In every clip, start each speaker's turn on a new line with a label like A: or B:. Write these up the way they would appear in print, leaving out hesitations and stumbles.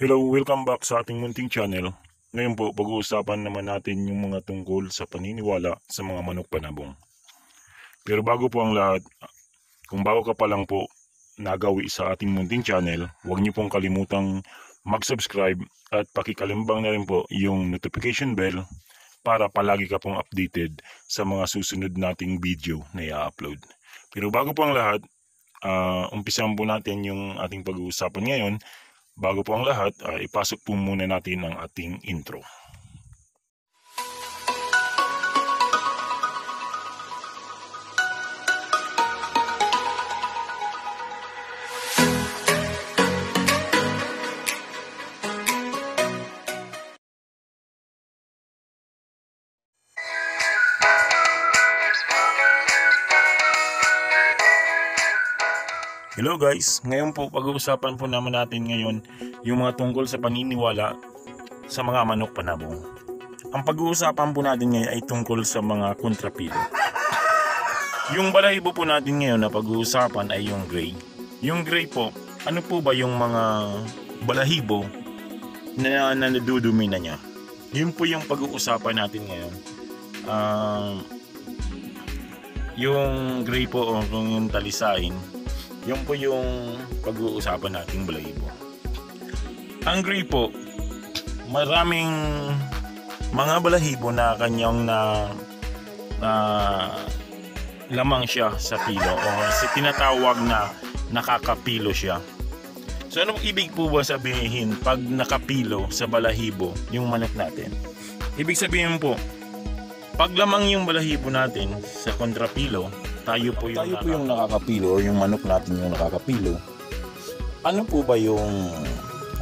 A: Hello, welcome back sa ating munting channel. Ngayon po, pag-uusapan naman natin yung mga tungkol sa paniniwala sa mga manok panabong. Pero bago po ang lahat, kung bago ka pa lang po nagawi sa ating munting channel, huwag niyo pong kalimutang mag-subscribe at pakikalimbang na rin po yung notification bell para palagi ka pong updated sa mga susunod nating video na i-upload. Pero bago po ang lahat, umpisahan po natin yung ating pag-uusapan ngayon. Bago po ang lahat, ipasok po muna natin ang ating intro. Hello guys, ngayon po pag-uusapan po naman natin ngayon yung mga tungkol sa paniniwala sa mga manok panabong. Ang pag-uusapan po natin ngayon ay tungkol sa mga kontrapilo. Yung balahibo po natin ngayon na pag-uusapan ay yung gray. Yung gray po, ano po ba yung mga balahibo na nadudumi na niya? Yun po yung pag-uusapan natin ngayon. Yung gray po o yung talisain, yun po yung pag-uusapan nating balahibo. Ang gray po, maraming mga balahibo na kanyang lamang siya sa pilo o tinatawag na nakakapilo siya. So anong ibig po ba sabihin pag nakapilo sa balahibo yung manok natin? Ibig sabihin po, pag lamang yung balahibo natin sa kontrapilo, tayo po yung nakakapilo o yung manok natin yung nakakapilo. Ano po ba yung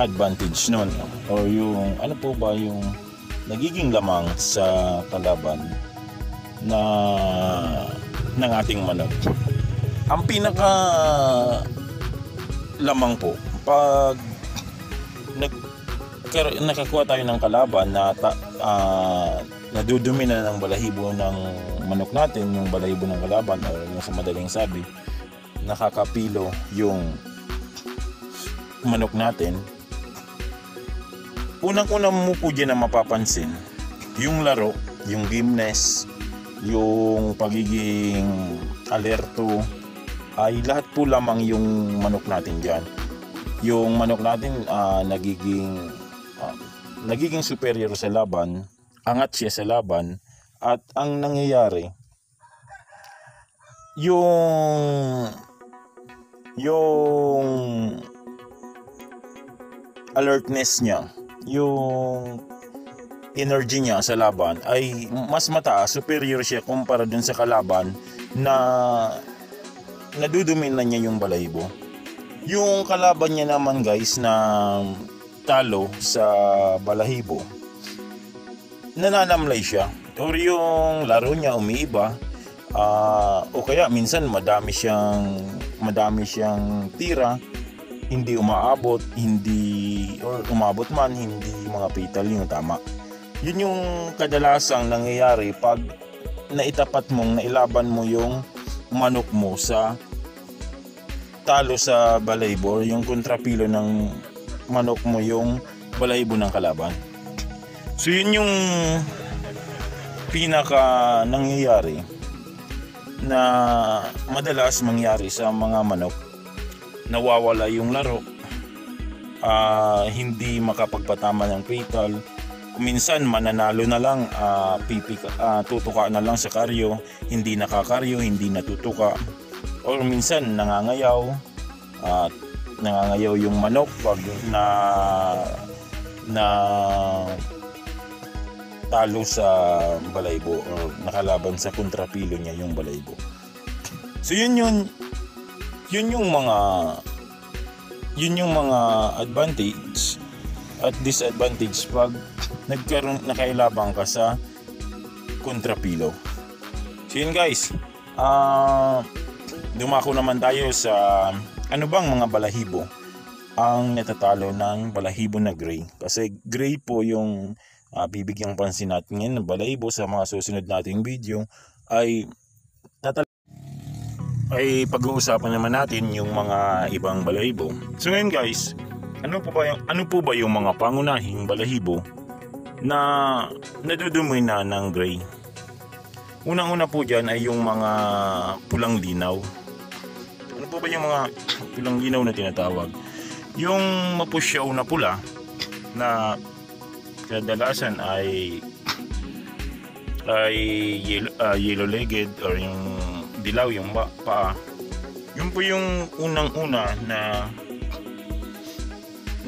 A: advantage nun? O yung ano po ba yung nagiging lamang sa kalaban na ng ating manok? Ang pinaka lamang po pag nakakuha tayo ng kalaban na nadudumi na ng balahibo ng manok natin, yung balahibo ng kalaban o yung sa madaling sabi, nakakapilo yung manok natin. Unang-unang mo po dyan na mapapansin, yung laro, yung gameness, yung pagiging alerto, ay lahat po lamang yung manok natin dyan. Yung manok natin nagiging superior sa laban, angat siya sa laban, at ang nangyayari, yung alertness niya, yung energy niya sa laban ay mas mataas, superior siya kumpara dun sa kalaban na nadudumi na niya yung balahibo. Yung kalaban niya naman guys na talo sa balahibo, nananamlay siya or yung laro niya umiiba, o kaya minsan madami siyang tira, hindi umaabot, or umabot man, hindi mga fatal yung tama. Yun yung kadalasang nangyayari pag nailaban mo yung manok mo sa talo sa balahibo, yung kontrapilo ng manok mo yung balahibo ng kalaban. So yun yung pinaka nangyayari na madalas mangyari sa mga manok. Nawawala yung laro, hindi makapagpatama ng fatal, minsan mananalo na lang, tutuka na lang sa karyo, hindi nakakaryo, hindi natutuka, or minsan nangangayaw yung manok pag na talo sa balahibo o nakalaban sa kontrapilo niya yung balahibo. So yun yung mga advantage at disadvantage pag nakailabang ka sa kontrapilo. So yun guys, dumako naman tayo sa ano bang mga balahibo ang natatalo ng balahibo na gray. Kasi gray po yung bibigyang pansin natin ngayon ng balahibo sa mga susunod nating video ay pag-uusapan naman natin yung mga ibang balahibo. So ngayon guys, ano po ba yung mga pangunahing balahibo na nadudumi na ng gray? Unang-una po dyan ay yung mga pulang linaw. Ano po ba yung mga pulang linaw na tinatawag? Yung mapusyaw na pula na kadalasan ay yellow-legged or yung dilaw yung paa. Yun po yung unang-una na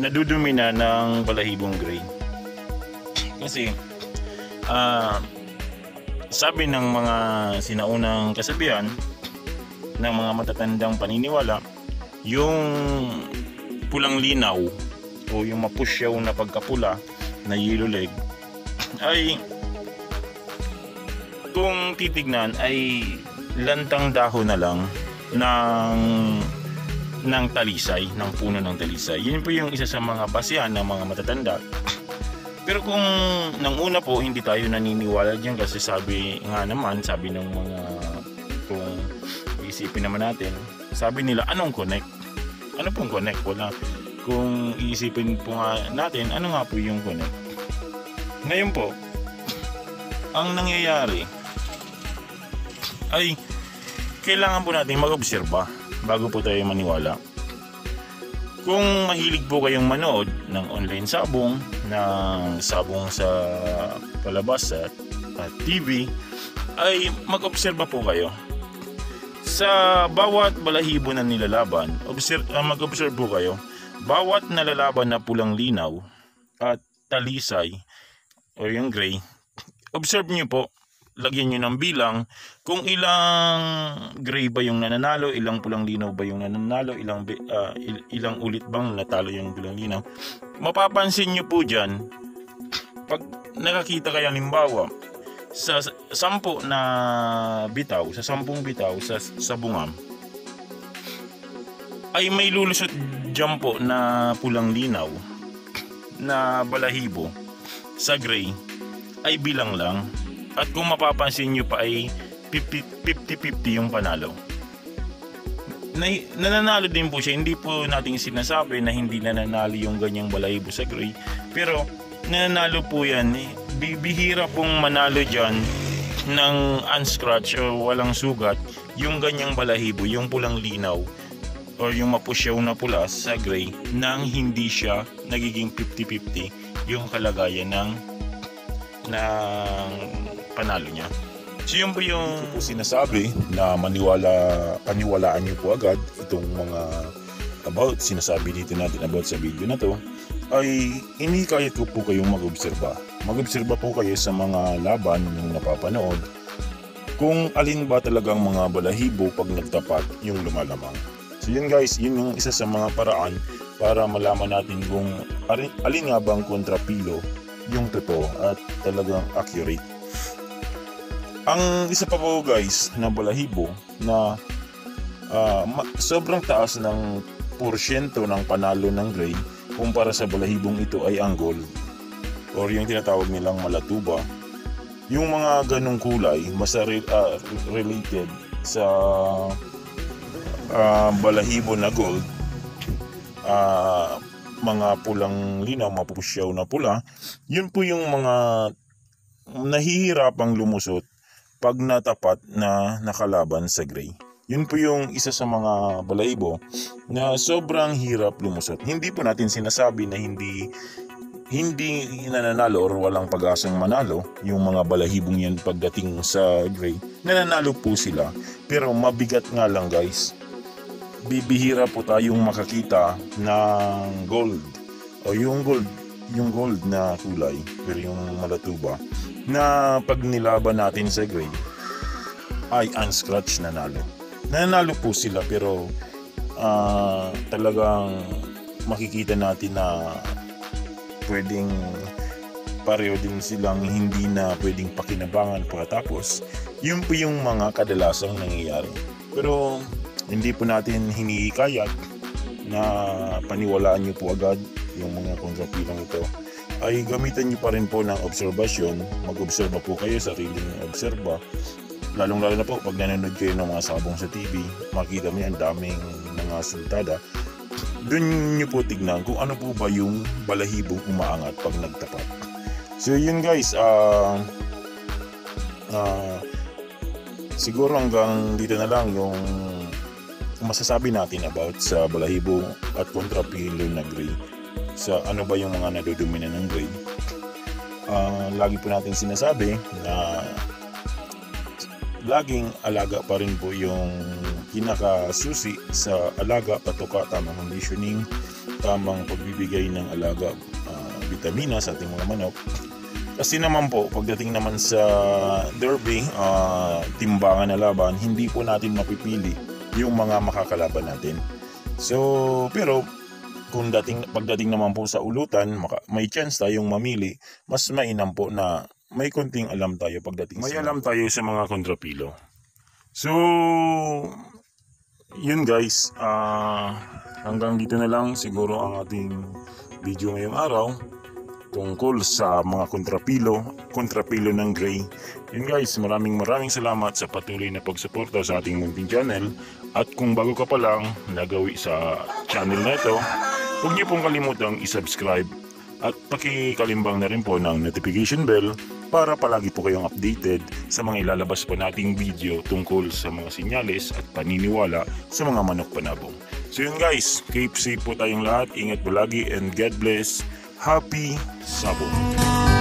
A: nadudumi na ng balahibong gray. Kasi sabi ng mga sinaunang kasabihan ng mga matatandang paniniwala, yung pulang linaw o yung mapusyaw na pagkapula na yellow leg ay kung titignan ay lantang dahon na lang ng talisay, ng puno ng talisay. Yun po yung isa sa mga basihan ng mga matatanda. Pero kung nang una po hindi tayo naniniwala diyan kasi sabi ng mga, kung iisipin naman natin, sabi nila anong connect? Ano pong connect? Wala. Kung iisipin po nga natin, ano nga po yung connect? Ngayon po, ang nangyayari ay kailangan po natin mag-obserba bago po tayo maniwala. Kung mahilig po kayong manood ng online sabong, ng sabong sa palabas at TV, ay mag-obserba po kayo. Sa bawat balahibo na nilalaban, mag-observe po kayo. Bawat nalalaban na pulang linaw at talisay o yung gray, observe nyo po, lagyan nyo ng bilang kung ilang gray ba yung nananalo, ilang pulang linaw ba yung nananalo, ilang ulit bang natalo yung pulang linaw. Mapapansin nyo po dyan, pag nakakita kayo halimbawa sa 10 na bitaw, sa 10 bitaw sa bungam, ay may lulusot dyan po na pulang linaw na balahibo sa gray ay bilang lang. At kung mapapansin nyo pa ay 50-50 yung panalo. Nananalo din po siya. Hindi po natin sinasabi na hindi nananalo yung ganyang balahibo sa gray. Pero nananalo po yan. Bihira pong manalo dyan ng unscratch o walang sugat yung ganyang balahibo, yung pulang linaw o yung mapusyaw na pula sa gray nang hindi siya nagiging 50-50 yung kalagayan ng panalo niya. So yun po yung sinasabi na paniwalaan niyo po agad itong mga sinasabi dito natin about sa video na to, ay inikayat ko po kayong mag-obserba. Mag-obserba po kayo sa mga laban yung napapanood kung alin ba talagang mga balahibo pag nagtapat yung lumalamang. So yun guys, yun yung isa sa mga paraan para malaman natin kung alin nga bang kontrapilo yung totoo at talagang accurate. Ang isa pa po guys na balahibo na sobrang taas ng porsyento ng panalo ng gray kumpara sa balahibong ito ay ang gold or yung tinatawag nilang malatuba. Yung mga ganong kulay mas related sa balahibo na gold, mga pulang linaw, mapusyaw na pula, yun po yung mga nahihirapang lumusot pag natapat na nakalaban sa gray. Yun po yung isa sa mga balahibo na sobrang hirap lumusot. Hindi po natin sinasabi na hindi nananalo or walang pag-asang manalo yung mga balahibong yan pagdating sa gray. Nananalo po sila. Pero mabigat nga lang guys. Bibihira po tayong makakita ng gold o yung gold na kulay, pero yung malatuba na pag nilaban natin sa gray ay unscratch nanalo po sila, pero talagang makikita natin na pwedeng pareho din silang hindi na pwedeng pakinabangan pagkatapos. Yun po yung mga kadalasang nangyayari, pero hindi po natin hinihikayat na paniwalaan nyo po agad yung mga kontrapilang ito. Ay gamitan nyo pa rin po ng obserbasyon. Mag-obserba po kayo, sariling obserba. Lalong-lalo na po pag nanonood kayo ng mga sabong sa TV, makikita mo yan, daming mga sultada Doon nyo po tignan kung ano po ba yung balahibong umaangat pag nagtapat. So yun guys, siguro hanggang dito na lang yung masasabi natin about sa balahibo at kontrapilo na gray. Sa ano ba yung mga nadudumina ng gray. Lagi po natin sinasabi na laging alaga pa rin po yung kinakasusi sa alaga, patuka, tamang conditioning, tamang pagbibigay ng alaga, vitamina sa ating mga manok. Kasi naman po, pagdating naman sa derby, timbangan na laban, hindi po natin mapipili yung mga makakalaban natin. So, pero kung pagdating naman po sa ulutan, may chance tayong mamili, mas mainam po na may konting alam tayo pagdating may alam tayo sa mga kontrapilo. So, yun guys, hanggang dito na lang siguro ang ating video ngayong araw tungkol sa mga kontrapilo ng gray. Yun guys, maraming salamat sa patuloy na pagsuporta sa ating munting channel. At kung bago ka pa lang nagawi sa channel na ito, huwag niyo pong kalimutang i-subscribe at pakikalimbang na rin po ng notification bell para palagi po kayong updated sa mga ilalabas po nating video tungkol sa mga sinyales at paniniwala sa mga manok panabong. So yun guys, keep safe po tayong lahat, ingat po lagi, and God bless. Happy Sabong!